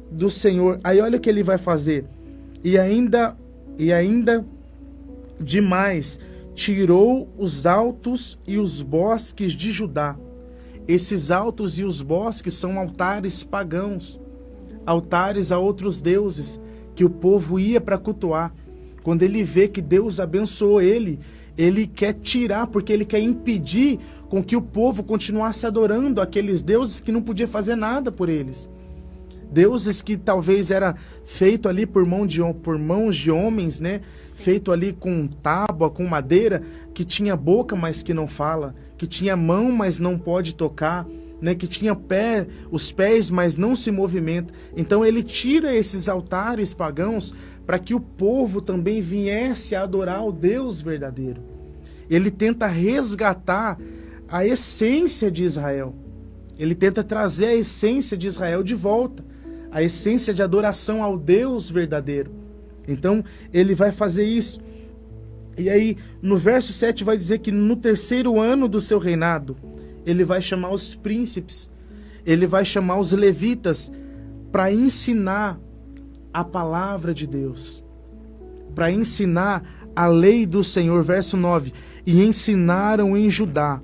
do Senhor. Aí olha o que ele vai fazer. E ainda demais, tirou os altos e os bosques de Judá. Esses altos e os bosques são altares pagãos, altares a outros deuses, que o povo ia para cultuar. Quando ele vê que Deus abençoou ele quer tirar, porque ele quer impedir com que o povo continuasse adorando aqueles deuses que não podia fazer nada por eles. Deuses que talvez era feito ali por mãos de homens, né? Feito ali com tábua, com madeira, que tinha boca, mas que não fala, que tinha mão, mas não pode tocar, né? Que tinha os pés, mas não se movimenta. Então ele tira esses altares pagãos para que o povo também viesse a adorar o Deus verdadeiro. Ele tenta resgatar a essência de Israel. Ele tenta trazer a essência de Israel de volta, a essência de adoração ao Deus verdadeiro. Então ele vai fazer isso. E aí no verso 7 vai dizer que no 3º ano do seu reinado, ele vai chamar os príncipes, ele vai chamar os levitas para ensinar a palavra de Deus, para ensinar a lei do Senhor. Verso 9, e ensinaram em Judá,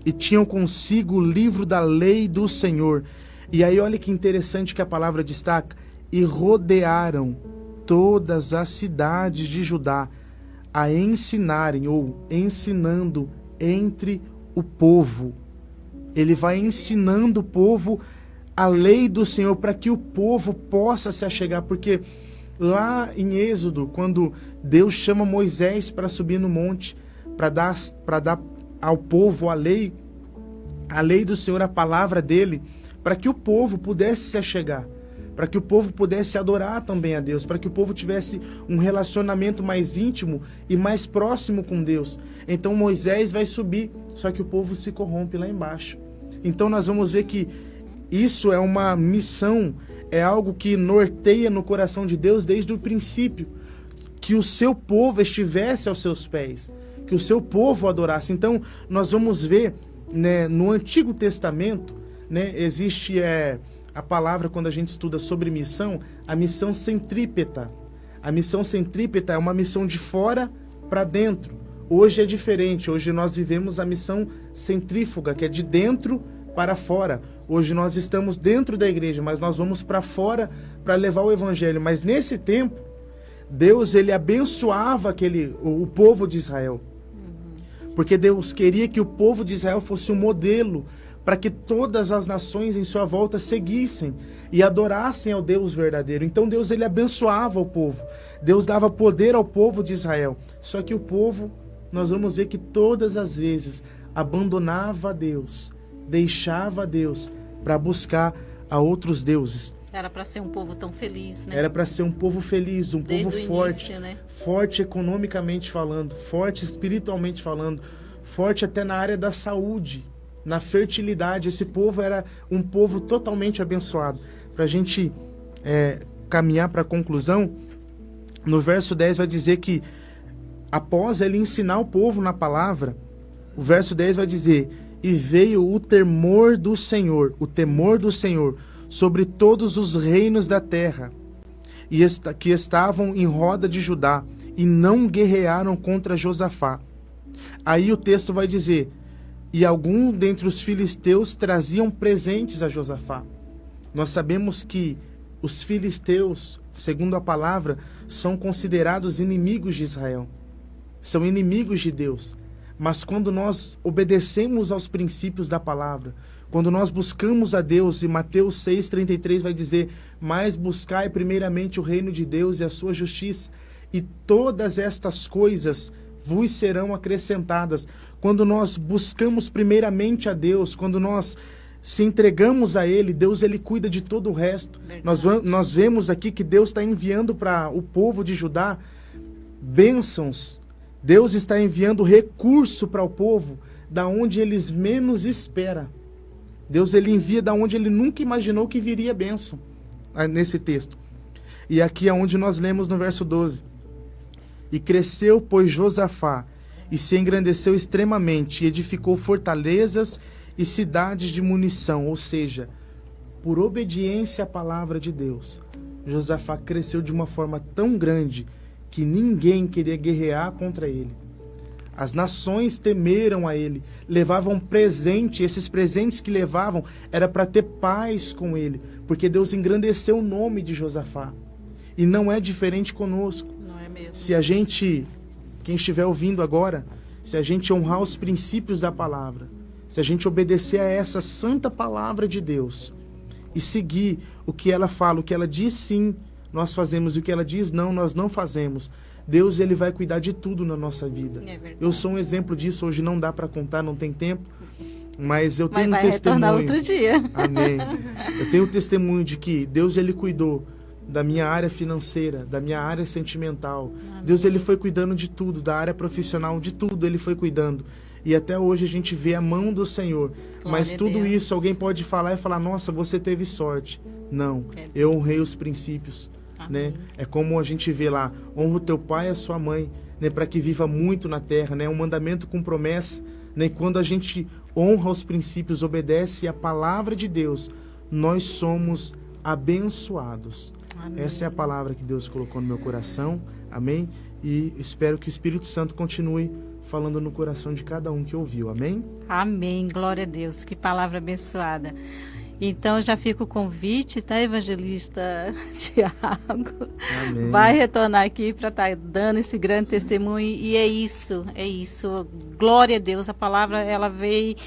e tinham consigo o livro da lei do Senhor. E aí olha que interessante que a palavra destaca, e rodearam todas as cidades de Judá a ensinarem, ou ensinando entre o povo. Ele vai ensinando o povo a lei do Senhor, para que o povo possa se achegar, porque lá em Êxodo, quando Deus chama Moisés para subir no monte, para dar ao povo a lei do Senhor, a palavra dele, para que o povo pudesse se achegar, para que o povo pudesse adorar também a Deus, para que o povo tivesse um relacionamento mais íntimo e mais próximo com Deus. Então Moisés vai subir, só que o povo se corrompe lá embaixo. Então nós vamos ver que isso é uma missão, é algo que norteia no coração de Deus desde o princípio, que o seu povo estivesse aos seus pés, que o seu povo adorasse. Então nós vamos ver, né, no Antigo Testamento, né, existe a palavra, quando a gente estuda sobre missão, a missão centrípeta. A missão centrípeta é uma missão de fora para dentro. Hoje é diferente, hoje nós vivemos a missão centrífuga, que é de dentro para fora. Hoje nós estamos dentro da igreja, mas nós vamos para fora para levar o evangelho. Mas nesse tempo, Deus ele abençoava o povo de Israel. Porque Deus queria que o povo de Israel fosse um modelo para que todas as nações em sua volta seguissem e adorassem ao Deus verdadeiro. Então Deus ele abençoava o povo. Deus dava poder ao povo de Israel. Só que o povo, nós vamos ver que todas as vezes abandonava Deus, deixava Deus para buscar a outros deuses. Era para ser um povo tão feliz, né? Era para ser um povo feliz, um Desde povo o forte, início, né? Forte economicamente falando, forte espiritualmente falando, forte até na área da saúde, na fertilidade. Esse povo era um povo totalmente abençoado. Para a gente caminhar para a conclusão, no verso 10 vai dizer que após ele ensinar o povo na palavra, o verso 10 vai dizer, e veio o temor do Senhor sobre todos os reinos da terra, que estavam em roda de Judá, e não guerrearam contra Josafá. Aí o texto vai dizer, e alguns dentre os filisteus traziam presentes a Josafá. Nós sabemos que os filisteus, segundo a palavra, são considerados inimigos de Israel. São inimigos de Deus. Mas quando nós obedecemos aos princípios da palavra, quando nós buscamos a Deus, e Mateus 6,33 vai dizer, mas buscai primeiramente o reino de Deus e a sua justiça, e todas estas coisas vos serão acrescentadas. Quando nós buscamos primeiramente a Deus, quando nós se entregamos a Ele, Deus ele cuida de todo o resto. Nós vemos aqui que Deus está enviando para o povo de Judá bênçãos. Deus está enviando recurso para o povo da onde eles menos esperam. Deus ele envia da onde ele nunca imaginou que viria bênção, nesse texto. E aqui é onde nós lemos no verso 12. E cresceu, pois, Josafá, e se engrandeceu extremamente, e edificou fortalezas e cidades de munição. Ou seja, por obediência à palavra de Deus, Josafá cresceu de uma forma tão grande que ninguém queria guerrear contra ele. As nações temeram a ele, levavam presente, esses presentes que levavam era para ter paz com ele, porque Deus engrandeceu o nome de Josafá. E não é diferente conosco. Não é mesmo. Se a gente, quem estiver ouvindo agora, se a gente honrar os princípios da palavra, se a gente obedecer a essa santa palavra de Deus e seguir o que ela fala, o que ela diz sim, nós fazemos, e o que ela diz não, nós não fazemos. Deus ele vai cuidar de tudo na nossa vida. Eu sou um exemplo disso, hoje não dá para contar, não tem tempo, mas eu tenho um testemunho. Retornar outro dia. Amém. Eu tenho um testemunho de que Deus ele cuidou da minha área financeira, da minha área sentimental. Amém. Deus ele foi cuidando de tudo, da área profissional, de tudo ele foi cuidando. E até hoje a gente vê a mão do Senhor. Glória mas tudo Deus. isso alguém pode falar e falar, nossa, você teve sorte. Não, eu honrei os princípios. Né? É como a gente vê lá, honra o teu pai e a sua mãe, né? Para que viva muito na terra, né? Um mandamento com promessa, né? E quando a gente honra os princípios, obedece a palavra de Deus, nós somos abençoados. Amém. Essa é a palavra que Deus colocou no meu coração, amém? E espero que o Espírito Santo continue falando no coração de cada um que ouviu, amém? Amém, glória a Deus, que palavra abençoada. Então já fica o convite, tá, evangelista Tiago? Amém. Vai retornar aqui para estar dando esse grande testemunho, e é isso, glória a Deus, a palavra ela veio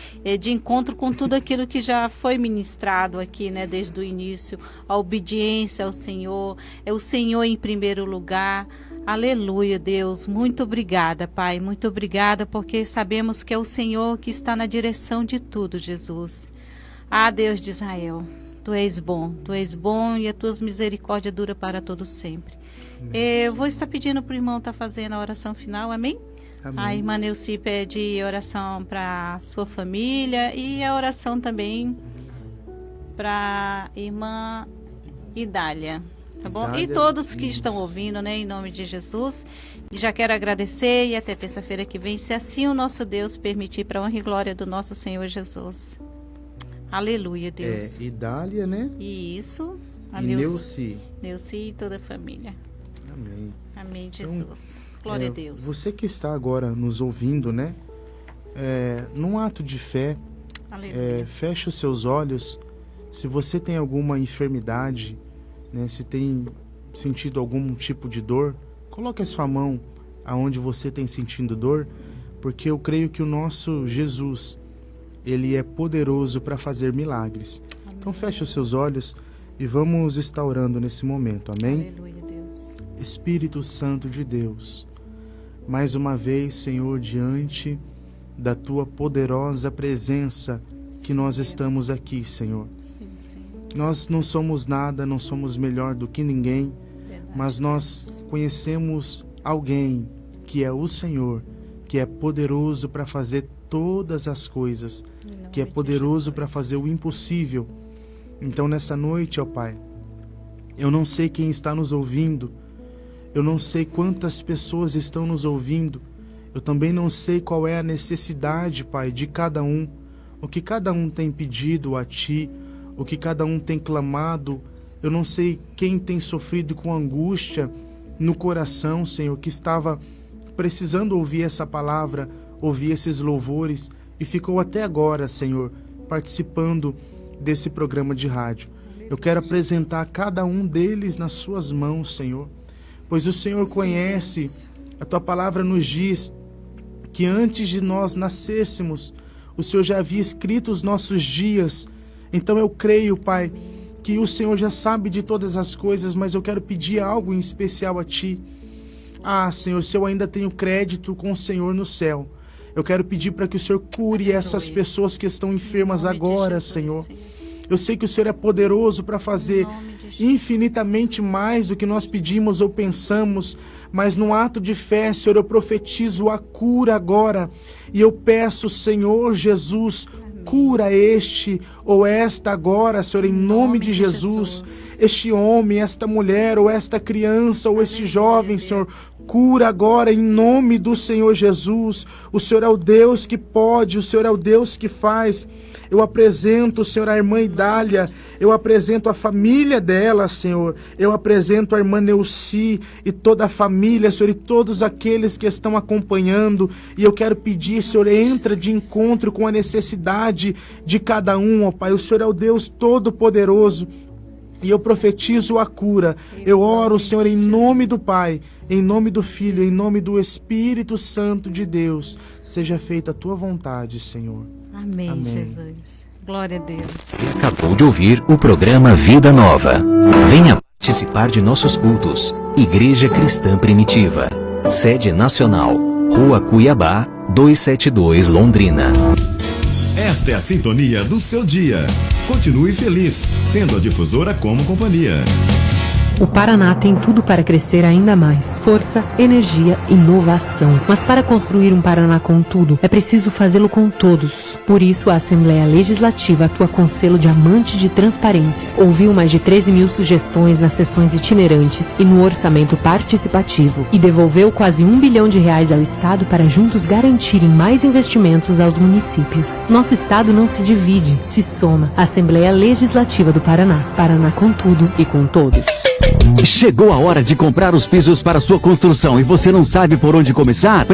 de encontro com tudo aquilo que já foi ministrado aqui, né, desde o início, a obediência ao Senhor, é o Senhor em primeiro lugar. Aleluia, Deus, muito obrigada, Pai, muito obrigada, porque sabemos que é o Senhor que está na direção de tudo, Jesus. Ah, Deus de Israel, Tu és bom e as Tuas misericórdias duram para todo sempre. Eu vou estar pedindo para o irmão estar fazendo a oração final, amém? Amém. A irmã Neuci pede oração para sua família e a oração também para a irmã Idália, tá bom? Idália, e todos que estão ouvindo, né, em nome de Jesus. E já quero agradecer e até terça-feira que vem, se assim o nosso Deus permitir, para a honra e glória do nosso Senhor Jesus. Aleluia, Deus. Idália, né? Isso. E Neuci. Neuci e toda a família. Amém. Amém, Jesus. Então, glória a Deus. Você que está agora nos ouvindo, né? Num ato de fé, feche os seus olhos. Se você tem alguma enfermidade, né? Se tem sentido algum tipo de dor, coloque a sua mão aonde você tem sentido dor, porque eu creio que o nosso Jesus, Ele é poderoso para fazer milagres. Amém. Então feche os seus olhos e vamos estar orando nesse momento, amém? Aleluia, Deus. Espírito Santo de Deus, mais uma vez, Senhor, diante da Tua poderosa presença que nós estamos aqui, Senhor. Sim, Senhor. Nós não somos nada, não somos melhor do que ninguém, verdade, mas nós conhecemos alguém que é o Senhor, que é poderoso para fazer todas as coisas, que é poderoso para fazer o impossível. Então nessa noite, ó Pai, eu não sei quem está nos ouvindo, eu não sei quantas pessoas estão nos ouvindo, eu também não sei qual é a necessidade, Pai, de cada um, o que cada um tem pedido a Ti, o que cada um tem clamado. Eu não sei quem tem sofrido com angústia no coração, Senhor, que estava precisando ouvir essa palavra, ouvir esses louvores e ficou até agora, Senhor, participando desse programa de rádio. Eu quero apresentar cada um deles nas suas mãos, Senhor, pois o Senhor conhece, a Tua palavra nos diz que antes de nós nascêssemos, o Senhor já havia escrito os nossos dias. Então eu creio, Pai, que o Senhor já sabe de todas as coisas, mas eu quero pedir algo em especial a Ti. Senhor, se eu ainda tenho crédito com o Senhor no céu, eu quero pedir para que o Senhor cure essas pessoas que estão enfermas agora, Senhor. Eu sei que o Senhor é poderoso para fazer infinitamente mais do que nós pedimos ou pensamos, mas no ato de fé, Senhor, eu profetizo a cura agora. E eu peço, Senhor Jesus, cura este ou esta agora, Senhor, em nome de Jesus. Este homem, esta mulher, ou esta criança, ou este jovem, Senhor, cura agora em nome do Senhor Jesus. O Senhor é o Deus que pode, o Senhor é o Deus que faz. Eu apresento, Senhor, a irmã Idália, eu apresento a família dela, Senhor, eu apresento a irmã Neuci e toda a família, Senhor, e todos aqueles que estão acompanhando, e eu quero pedir, Senhor, entra de encontro com a necessidade de cada um, ó Pai. O Senhor é o Deus Todo-Poderoso, e eu profetizo a cura. Eu oro, Senhor, em nome do Pai, em nome do Filho, em nome do Espírito Santo de Deus. Seja feita a Tua vontade, Senhor. Amém, Amém. Jesus. Glória a Deus. Acabou de ouvir o programa Vida Nova. Venha participar de nossos cultos. Igreja Cristã Primitiva. Sede Nacional. Rua Cuiabá, 272, Londrina. Esta é a sintonia do seu dia. Continue feliz, tendo a Difusora como companhia. O Paraná tem tudo para crescer ainda mais. Força, energia, inovação. Mas para construir um Paraná com tudo, é preciso fazê-lo com todos. Por isso, a Assembleia Legislativa atua com selo diamante de transparência. Ouviu mais de 13 mil sugestões nas sessões itinerantes e no orçamento participativo. E devolveu quase R$1 bilhão ao Estado para juntos garantirem mais investimentos aos municípios. Nosso Estado não se divide, se soma. Assembleia Legislativa do Paraná. Paraná com tudo e com todos. Chegou a hora de comprar os pisos para sua construção e você não sabe por onde começar?